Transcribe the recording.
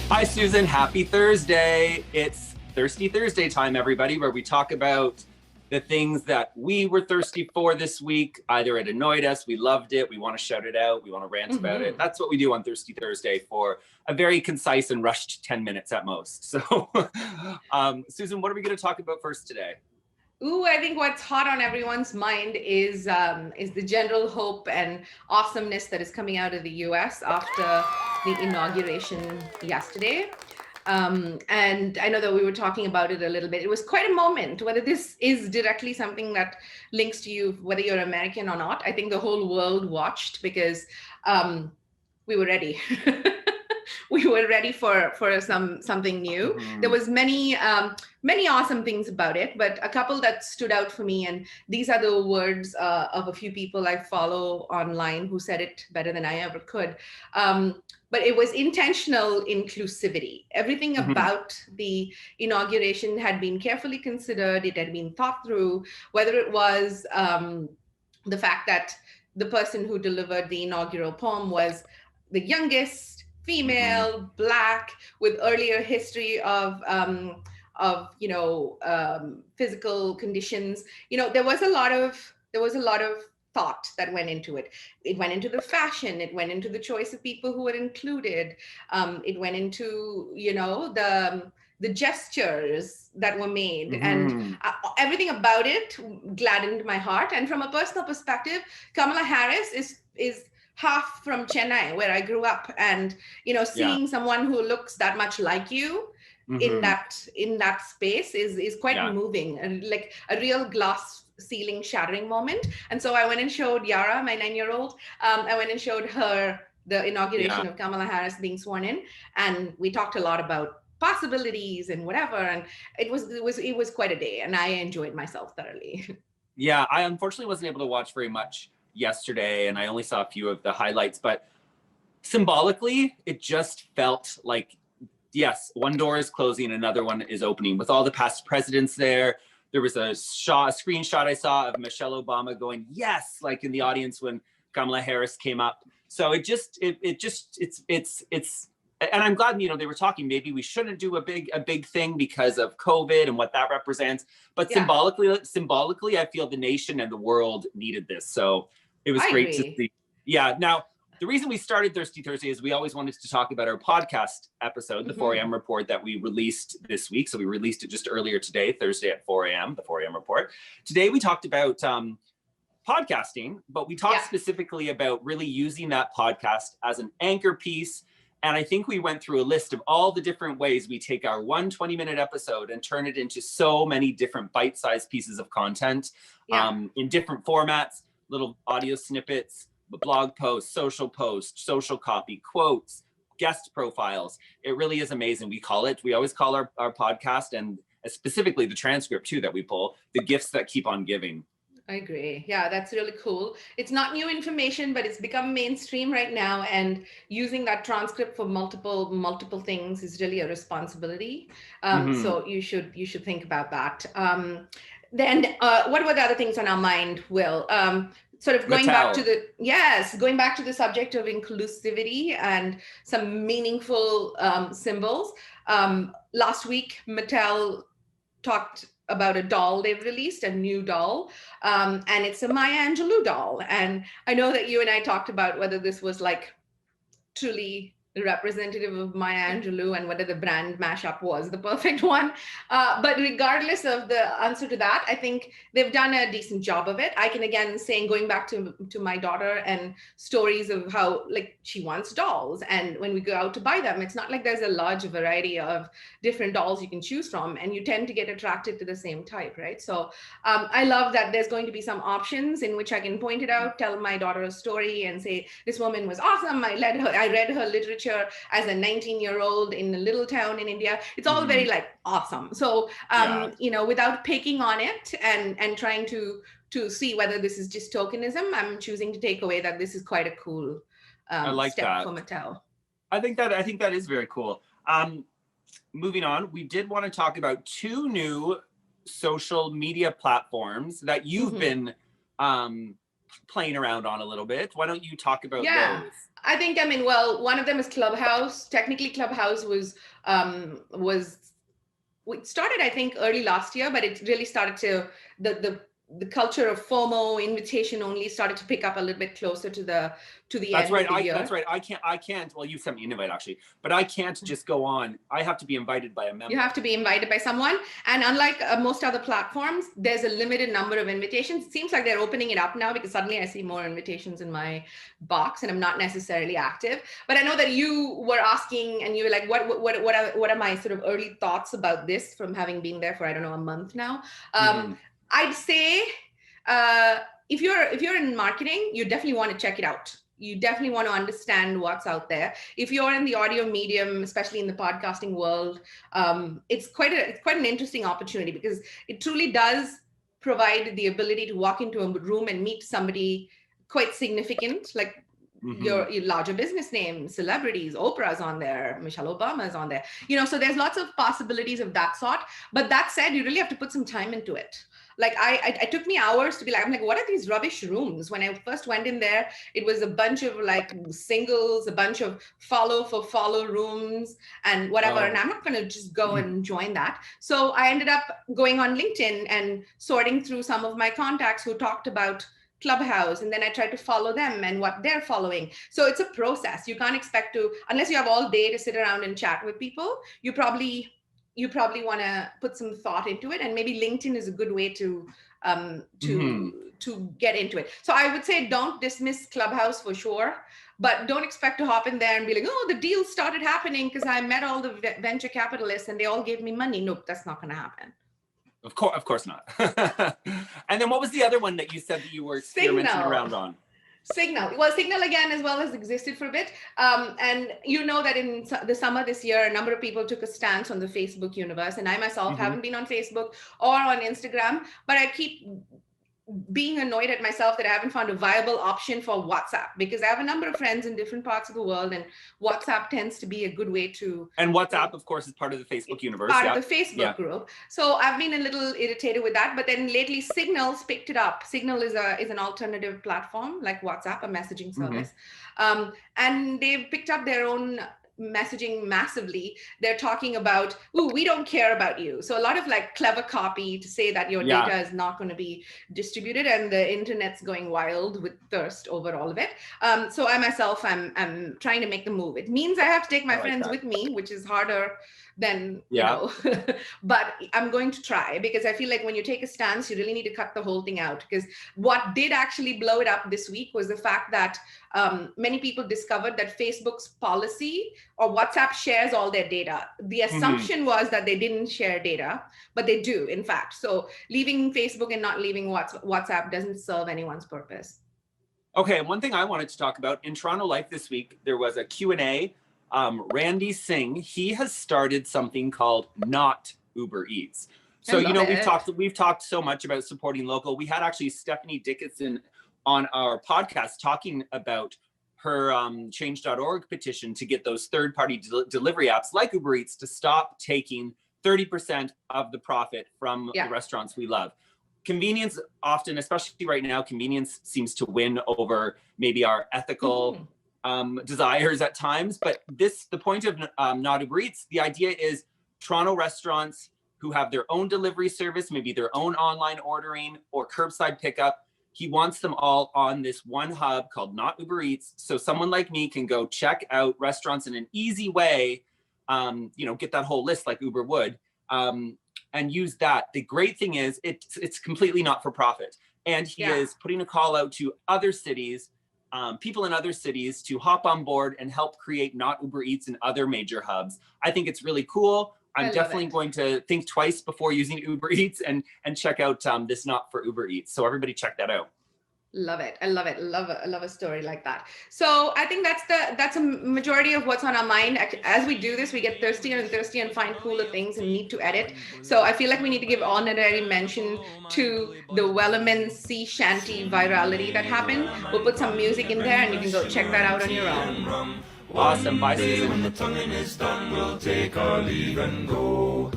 Hi, Susan. Happy Thursday. It's Thirsty Thursday time, everybody, where we talk about the things that we were thirsty for this week. Either it annoyed us, we loved it, we want to shout it out, we want to rant about it. That's what we do on Thirsty Thursday for a very concise and rushed 10 minutes at most. So, Susan, what are we going to talk about first today? Ooh, I think what's hot on everyone's mind is the general hope and awesomeness that is coming out of the US after the inauguration yesterday. And I know that we were talking about it a little bit. It was quite a moment. Whether this is directly something that links to you, whether you're American or not, I think the whole world watched because we were ready. We were ready for something new. There was many awesome things about it, but a couple that stood out for me, and these are the words of a few people I follow online who said it better than I ever could. But it was intentional inclusivity. Everything about the inauguration had been carefully considered. It had been thought through, whether it was the fact that the person who delivered the inaugural poem was the youngest female, Black, with earlier history of physical conditions. There was a lot of thought that went into it. It went into the fashion. It went into the choice of people who were included. It went into the gestures that were made, and everything about it gladdened my heart. And from a personal perspective, Kamala Harris is half from Chennai, where I grew up, and seeing someone who looks that much like you in that space is quite moving, and like a real glass ceiling shattering moment. And so I went and showed Yara, my 9-year-old, I went and showed her the inauguration of Kamala Harris being sworn in, and we talked a lot about possibilities and whatever, and it was quite a day, and I enjoyed myself thoroughly. Yeah, I unfortunately wasn't able to watch very much yesterday, and I only saw a few of the highlights, but symbolically it just felt like, yes, one door is closing, another one is opening. With all the past presidents there was a screenshot I saw of Michelle Obama going yes, like in the audience when Kamala Harris came up. So it's and I'm glad, they were talking, maybe we shouldn't do a big thing because of COVID and what that represents. But symbolically, I feel the nation and the world needed this. So it was great to see. Yeah. Now, the reason we started Thirsty Thursday is we always wanted to talk about our podcast episode, the 4 a.m. report that we released this week. So we released it just earlier today, Thursday at 4 a.m., the 4 a.m. report. Today, we talked about podcasting, but we talked specifically about really using that podcast as an anchor piece. And I think we went through a list of all the different ways we take our 1 20-minute episode and turn it into so many different bite-sized pieces of content in different formats, little audio snippets, blog posts, social copy, quotes, guest profiles. It really is amazing. We always call our podcast, and specifically the transcript too that we pull, the gifts that keep on giving. I agree. Yeah, that's really cool. It's not new information, but it's become mainstream right now. And using that transcript for multiple things is really a responsibility. So you should think about that. Then what were the other things on our mind, Will? Sort of going back to the subject of inclusivity and some meaningful symbols. Last week, Mattel talked about a doll they've released, a new doll, and it's a Maya Angelou doll. And I know that you and I talked about whether this was like truly representative of Maya Angelou and whether the brand mashup was the perfect one. But regardless of the answer to that, I think they've done a decent job of it. I can again say, going back to my daughter and stories of how like she wants dolls. And when we go out to buy them, it's not like there's a large variety of different dolls you can choose from. And you tend to get attracted to the same type, right? So I love that there's going to be some options in which I can point it out, tell my daughter a story and say, this woman was awesome. I read her literature as a 19-year-old in a little town in India. It's all very like awesome. So, without picking on it and trying to see whether this is just tokenism, I'm choosing to take away that this is quite a cool step for Mattel. I think that is very cool. Moving on, we did want to talk about 2 new social media platforms that you've been playing around on a little bit. Why don't you talk about those? I think, well, one of them is Clubhouse. Technically, Clubhouse was it started, I think, early last year, but it really started to, the culture of FOMO, invitation only, started to pick up a little bit closer to the That's end right. of the year. That's right. I can't, well, you sent me an invite actually, but I can't just go on. I have to be invited by a member. You have to be invited by someone. And unlike most other platforms, there's a limited number of invitations. It seems like they're opening it up now because suddenly I see more invitations in my box and I'm not necessarily active. But I know that you were asking and you were like, what are my sort of early thoughts about this from having been there for, I don't know, a month now? I'd say if you're in marketing, you definitely want to check it out. You definitely want to understand what's out there. If you're in the audio medium, especially in the podcasting world, it's quite an interesting opportunity because it truly does provide the ability to walk into a room and meet somebody quite significant, like your larger business names, celebrities. Oprah's on there, Michelle Obama's on there. So there's lots of possibilities of that sort. But that said, you really have to put some time into it. Like it took me hours to be like, I'm like, what are these rubbish rooms? When I first went in there, it was a bunch of like singles, a bunch of follow rooms and whatever. And I'm not going to just go and join that. So I ended up going on LinkedIn and sorting through some of my contacts who talked about Clubhouse. And then I tried to follow them and what they're following. So it's a process. You can't expect to, unless you have all day to sit around and chat with people, you probably want to put some thought into it, and maybe LinkedIn is a good way to get into it. So I would say don't dismiss Clubhouse for sure, but don't expect to hop in there and be like, oh, the deal started happening because I met all the venture capitalists and they all gave me money. Nope, that's not going to happen. Of course not. And then what was the other one that you said that you were experimenting around on? Signal. Well, Signal again as well has existed for a bit. And you know that in the summer this year, a number of people took a stance on the Facebook universe. And I myself haven't been on Facebook or on Instagram, but I keep being annoyed at myself that I haven't found a viable option for WhatsApp, because I have a number of friends in different parts of the world and WhatsApp tends to be a good way to... And WhatsApp, of course, is part of the Facebook universe. Part of the Facebook group. So I've been a little irritated with that, but then lately Signal's picked it up. Signal is an alternative platform like WhatsApp, a messaging service. And they've picked up their own messaging massively. They're talking about, ooh, we don't care about you. So a lot of like clever copy to say that your data is not going to be distributed, and the internet's going wild with thirst over all of it. So I myself, I'm trying to make the move. It means I have to take my friends with me, which is harder than, you know, but I'm going to try, because I feel like when you take a stance, you really need to cut the whole thing out. Because what did actually blow it up this week was the fact that many people discovered that Facebook's policy, or WhatsApp shares all their data. The assumption was that they didn't share data, but they do, in fact. So leaving Facebook and not leaving WhatsApp doesn't serve anyone's purpose. Okay, one thing I wanted to talk about, in Toronto Life this week, there was a Q&A. Randy Singh, he has started something called Not UberEats. So, you know, we've talked so much about supporting local. We had actually Stephanie Dickinson on our podcast talking about her change.org petition to get those third-party delivery apps like UberEats to stop taking 30% of the profit from the restaurants we love. Convenience often, especially right now, convenience seems to win over maybe our ethical desires at times. But the point of Not UberEats, the idea is Toronto restaurants who have their own delivery service, maybe their own online ordering or curbside pickup, he wants them all on this one hub called Not UberEats. So someone like me can go check out restaurants in an easy way, you know, get that whole list like Uber would, and use that. The great thing is it's completely not for profit. And he is putting a call out to other cities, people in other cities, to hop on board and help create Not UberEats in other major hubs. I think it's really cool. I'm definitely going to think twice before using UberEats and check out this Not for UberEats. So everybody check that out. Love it. I love it. I love a story like that. So I think that's a majority of what's on our mind. As we do this, we get thirstier and thirstier and find cooler things and need to edit. So I feel like we need to give honorary mention to the Wellerman Sea Shanty virality that happened. We'll put some music in there and you can go check that out on your own. Awesome. Bye, Susan. When the tonguing is done, we'll take our leave and go.